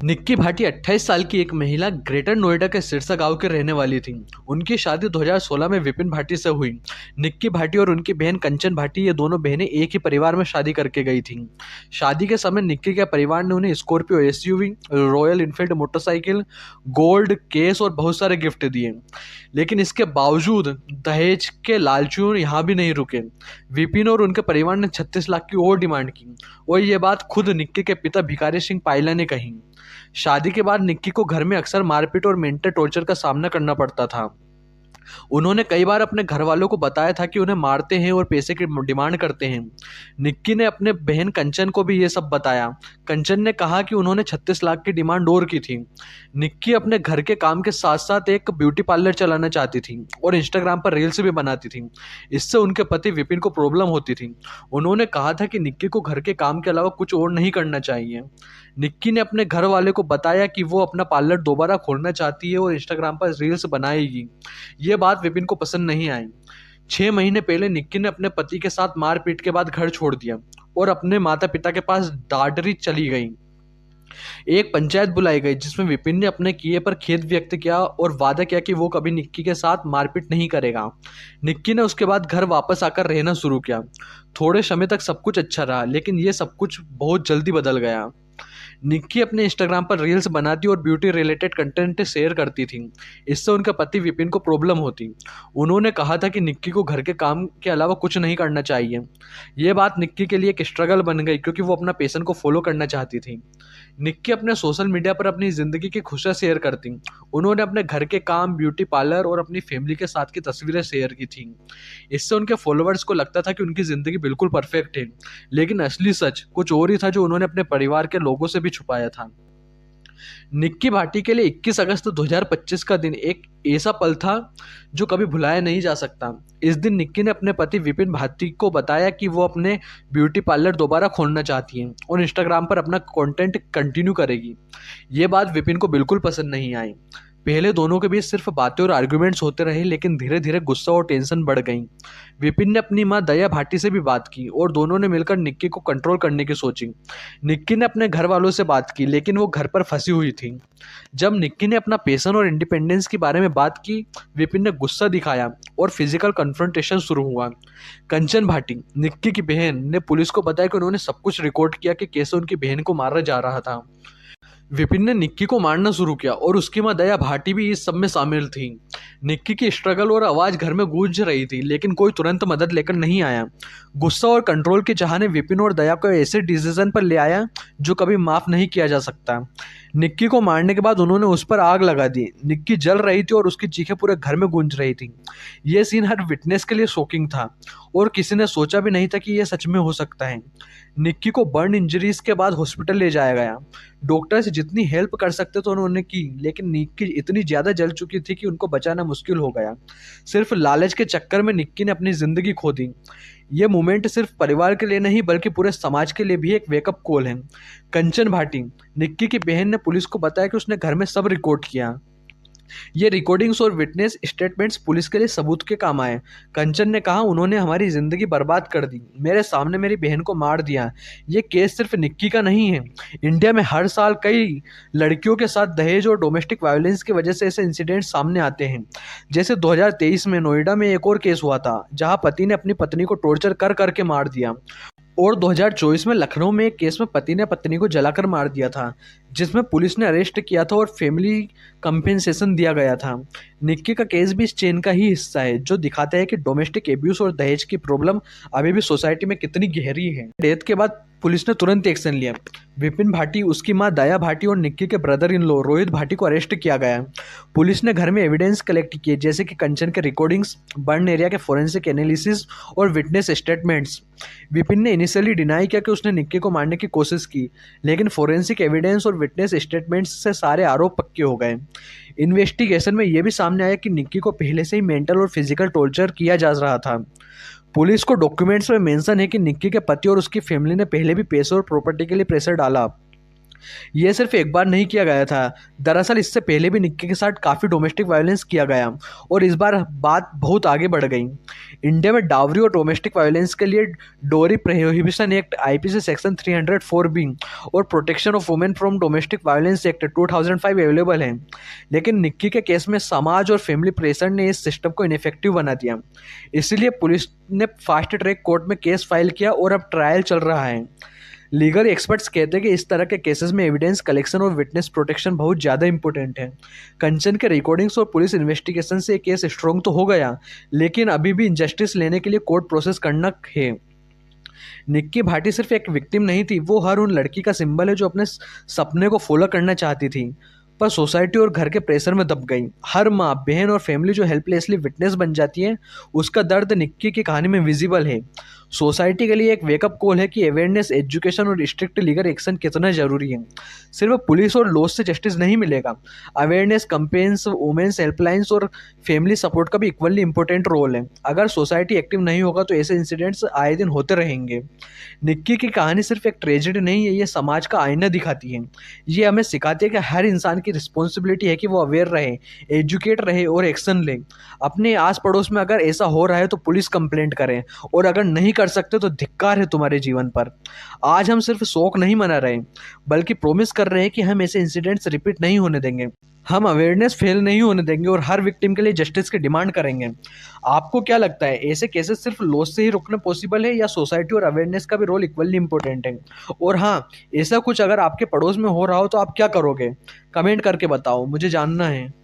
निक्की भाटी 28 साल की एक महिला ग्रेटर नोएडा के सिरसा गांव के रहने वाली थी। उनकी शादी 2016 में विपिन भाटी से हुई। निक्की भाटी और उनकी बहन कंचन भाटी, ये दोनों बहनें एक ही परिवार में शादी करके गई थीं। शादी के समय निक्की के परिवार ने उन्हें Scorpio SUV, royal Enfield motorcycle, gold case और बहुत सारे गिफ्ट दिए। लेकिन इसके बावजूद दहेज के लालचियों यहाँ भी नहीं रुके। विपिन और उनके परिवार ने 36 लाख की और डिमांड की और ये बात खुद निक्की के पिता भिखारी सिंह पायला ने कही। शादी के बाद निक्की को घर में अक्सर मारपीट और मेंटल टॉर्चर का सामना करना पड़ता था। उन्होंने कई बार अपने घर वालों को बताया था कि उन्हें मारते हैं और पैसे की डिमांड करते हैं। निक्की ने अपने बहन कंचन को भी ये सब बताया। कंचन ने कहा कि उन्होंने 36 लाख की डिमांड और की थी। निक्की अपने घर के काम के साथ साथ एक ब्यूटी पार्लर चलाना चाहती थी और इंस्टाग्राम पर रील्स भी बनाती थी। इससे उनके पति विपिन को प्रॉब्लम होती थी। उन्होंने कहा था कि निक्की को घर के काम के अलावा कुछ और नहीं करना चाहिए। निक्की ने अपने घर वाले को बताया कि वो अपना पार्लर दोबारा खोलना चाहती है और इंस्टाग्राम पर रील्स बनाएगी। ये बात विपिन को पसंद नहीं आई। 6 महीने पहले निक्की ने अपने पति के साथ मारपीट के बाद घर छोड़ दिया और अपने माता पिता के पास दादरी चली गई। एक पंचायत बुलाई गई जिसमें विपिन ने अपने किए पर खेद व्यक्त किया और वादा किया कि वो कभी निक्की के साथ मारपीट नहीं करेगा। निक्की ने उसके बाद घर वापस आकर रहना शुरू किया। थोड़े समय तक सब कुछ अच्छा रहा, लेकिन ये सब कुछ बहुत जल्दी बदल गया। निक्की अपने इंस्टाग्राम पर रील्स बनाती और ब्यूटी रिलेटेड कंटेंट शेयर करती थी। इससे उनके पति विपिन को प्रॉब्लम होती। उन्होंने कहा था कि निक्की को घर के काम के अलावा कुछ नहीं करना चाहिए। ये बात निक्की के लिए एक स्ट्रगल बन गई क्योंकि वो अपना पैशन को फॉलो करना चाहती थी। निक्की अपने सोशल मीडिया पर अपनी ज़िंदगी की खुशियाँ शेयर करती। उन्होंने अपने घर के काम, ब्यूटी पार्लर और अपनी फैमिली के साथ की तस्वीरें शेयर की थी। इससे उनके फॉलोअर्स को लगता था कि उनकी ज़िंदगी बिल्कुल परफेक्ट है, लेकिन असली सच कुछ और ही था जो उन्होंने अपने परिवार के लोगों से भी छुपाया था। निक्की भाटी के लिए 21 अगस्त 2025 का दिन एक ऐसा पल था जो कभी भुलाया नहीं जा सकता। इस दिन निक्की ने अपने पति विपिन भाटी को बताया कि वो अपने ब्यूटी पार्लर दोबारा खोलना चाहती हैं और इंस्टाग्राम पर अपना कंटेंट कंटिन्यू करेगी। ये बात विपिन को बिल्कुल पसंद नहीं आई। पहले दोनों के बीच सिर्फ बातें और आर्गुमेंट्स होते रहे, लेकिन धीरे धीरे गुस्सा और टेंशन बढ़ गई। विपिन ने अपनी मां दया भाटी से भी बात की और दोनों ने मिलकर निक्की को कंट्रोल करने की सोची। निक्की ने अपने घर वालों से बात की, लेकिन वो घर पर फंसी हुई थी। जब निक्की ने अपना पैशन और इंडिपेंडेंस के बारे में बात की, विपिन ने गुस्सा दिखाया और फिजिकल कन्फ्रंटेशन शुरू हुआ। कंचन भाटी, निक्की की बहन, ने पुलिस को बताया कि उन्होंने सब कुछ रिकॉर्ड किया कि कैसे उनकी बहन को मारा जा रहा था। विपिन ने निक्की को मारना शुरू किया और उसकी मां दया भाटी भी इस सब में शामिल थी। निक्की की स्ट्रगल और आवाज घर में गूंज रही थी, लेकिन कोई तुरंत मदद लेकर नहीं आया। गुस्सा और कंट्रोल की चाह ने विपिन और दया को ऐसे डिसीजन पर ले आया जो कभी माफ नहीं किया जा सकता। निक्की को मारने के बाद उन्होंने उस पर आग लगा दी। निक्की जल रही थी और उसकी चीखें पूरे घर में गूंज रही थी। यह सीन हर विटनेस के लिए शॉकिंग था और किसी ने सोचा भी नहीं था कि यह सच में हो सकता है। निक्की को बर्न इंजरीज के बाद हॉस्पिटल ले जाया गया। डॉक्टर्स जितनी हेल्प कर सकते थे उन्होंने की, लेकिन निक्की इतनी ज़्यादा जल चुकी थी कि उनको बचाना मुश्किल हो गया। सिर्फ लालच के चक्कर में निक्की ने अपनी ज़िंदगी खो दी। ये मोमेंट सिर्फ परिवार के लिए नहीं बल्कि पूरे समाज के लिए भी एक वेकअप कॉल है। कंचन भाटी, निक्की की बहन, ने पुलिस को बताया कि उसने घर में सब रिकॉर्ड किया। ये रिकॉर्डिंग्स और विटनेस स्टेटमेंट्स पुलिस के लिए सबूत के काम आए। कंचन ने कहा, उन्होंने हमारी जिंदगी बर्बाद कर दी, मेरे सामने मेरी बहन को मार दिया। ये केस सिर्फ निक्की का नहीं है। इंडिया में हर साल कई लड़कियों के साथ दहेज और डोमेस्टिक वायलेंस की वजह से ऐसे इंसिडेंट्स सामने आते हैं। जैसे 2023 में नोएडा में एक और केस हुआ था जहां पति ने अपनी पत्नी को टॉर्चर कर करके मार दिया। और 2024 में लखनऊ में एक केस में पति ने पत्नी को जलाकर मार दिया था, जिसमें पुलिस ने अरेस्ट किया था और फैमिली कंपेंसेशन दिया गया था। निक्की का केस भी इस चेन का ही हिस्सा है, जो दिखाता है कि डोमेस्टिक एब्यूज और दहेज की प्रॉब्लम अभी भी सोसाइटी में कितनी गहरी है। डेथ के बाद पुलिस ने तुरंत एक्शन लिया। विपिन भाटी, उसकी मां दया भाटी और निक्की के brother in law Rohit Bhati को अरेस्ट किया गया। पुलिस ने घर में एविडेंस कलेक्ट किए, जैसे कि कंचन के रिकॉर्डिंग्स, बर्न एरिया के फोरेंसिक एनालिसिस और विटनेस स्टेटमेंट्स। विपिन ने इनिशियली डिनाई किया कि उसने निक्की को मारने की कोशिश की, लेकिन फोरेंसिक एविडेंस और विटनेस स्टेटमेंट्स से सारे आरोप पक्के हो गए। इन्वेस्टिगेशन में यह भी सामने आया कि निक्की को पहले से ही मेंटल और फिजिकल टॉर्चर किया जा रहा था। पुलिस को डॉक्यूमेंट्स में मेंशन है कि निक्की के पति और उसकी फैमिली ने पहले भी पैसे और प्रॉपर्टी के लिए प्रेशर डाला। ये सिर्फ एक बार नहीं किया गया था। दरअसल इससे पहले भी निक्की के साथ काफ़ी डोमेस्टिक वायलेंस किया गया और इस बार बात बहुत आगे बढ़ गई। इंडिया में डावरी और डोमेस्टिक वायलेंस के लिए dowry prohibition act IPC section 304 B और protection of women from domestic violence act 2005 available है। लेकिन निक्की के केस में समाज और फैमिली प्रेशर ने इस सिस्टम को इनफेक्टिव बना दिया। इसीलिए पुलिस ने फास्ट ट्रैक कोर्ट में केस फाइल किया और अब ट्रायल चल रहा है। लीगल एक्सपर्ट्स कहते हैं कि इस तरह के केसेस में एविडेंस कलेक्शन और विटनेस प्रोटेक्शन बहुत ज़्यादा इंपॉर्टेंट है। कंचन के रिकॉर्डिंग्स और पुलिस इन्वेस्टिगेशन से केस स्ट्रॉन्ग तो हो गया, लेकिन अभी भी इंजस्टिस लेने के लिए कोर्ट प्रोसेस करना है। निक्की भाटी सिर्फ एक विक्टिम नहीं थी, वो हर उन लड़की का सिंबल है जो अपने सपने को फॉलो करना चाहती थी पर सोसाइटी और घर के प्रेशर में दब गई। हर माँ, बहन और फैमिली जो हेल्पलेसली विटनेस बन जाती है, उसका दर्द निक्की की कहानी में विजिबल है। सोसाइटी के लिए एक वेकअप कॉल है कि अवेयरनेस, एजुकेशन और स्ट्रिक्ट लीगल एक्शन कितना जरूरी है। सिर्फ पुलिस और लॉ से जस्टिस नहीं मिलेगा, अवेयरनेस कैंपेन्स, वुमेन्स हेल्पलाइंस और फैमिली सपोर्ट का भी इक्वली इंपॉर्टेंट रोल है। अगर सोसाइटी एक्टिव नहीं होगा तो ऐसे इंसिडेंट्स आए दिन होते रहेंगे। निक्की की कहानी सिर्फ एक ट्रेजेडी नहीं है, ये समाज का आईना दिखाती है। ये हमें सिखाती है कि हर इंसान की रिस्पॉन्सिबिलिटी है कि वो अवेयर रहे, एजुकेट रहे और एक्शन ले। अपने आस पड़ोस में अगर ऐसा हो रहा है तो पुलिस कंप्लेंट करें, और अगर नहीं कर सकते तो धिक्कार है तुम्हारे जीवन पर। आज हम सिर्फ शौक नहीं मना रहे, बल्कि प्रॉमिस कर रहे हैं कि हम ऐसे इंसिडेंट्स रिपीट नहीं होने देंगे। हम अवेयरनेस फेल नहीं होने देंगे और हर विक्टिम के लिए जस्टिस की डिमांड करेंगे। आपको क्या लगता है, ऐसे केसेस सिर्फ लॉ से ही रोकना पॉसिबल है या सोसाइटी और अवेयरनेस का भी रोल इक्वली इंपॉर्टेंट है? और हाँ, ऐसा कुछ अगर आपके पड़ोस में हो रहा हो तो आप क्या करोगे? कमेंट करके बताओ, मुझे जानना है।